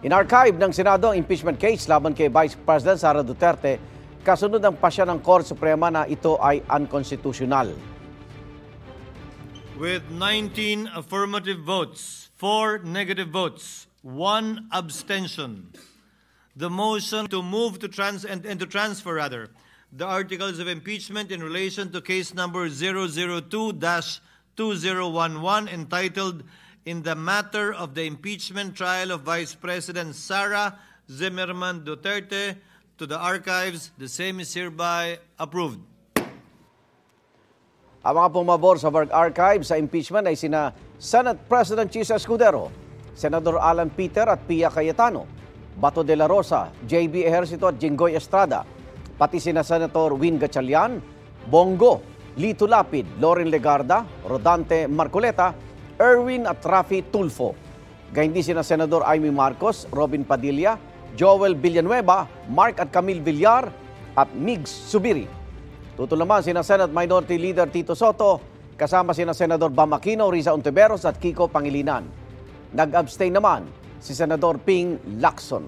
Inarchive ng Senado ang impeachment case laban kay Vice President Sara Duterte kasunod ng pasya ng Korte Suprema na ito ay unconstitutional. With 19 affirmative votes, 4 negative votes, 1 abstention, the motion to move to transfer the articles of impeachment in relation to case number 002-2011 entitled "In the matter of the impeachment trial of Vice President Sara Zimmerman Duterte" to the archives. The same is hereby approved. Ang mga pumabor sa archive sa impeachment ay sina Senate President Chis Escudero, Senador Alan Peter at Pia Cayetano, Bato de la Rosa, JB Ejercito at Jinggoy Estrada, pati sina Senator Win Gatchalian, Bongo, Lito Lapid, Loren Legarda, Rodante Marcoleta, Erwin at Rafi Tulfo. Gayun din sina Senador Amy Marcos, Robin Padilla, Joel Villanueva, Mark at Camille Villar at Migs Subiri. Tutol naman sina Senate Minority Leader Tito Soto, kasama sina Senador Bam Aquino, Riza Ontiveros at Kiko Pangilinan. Nag-abstain naman si Senador Ping Lacson.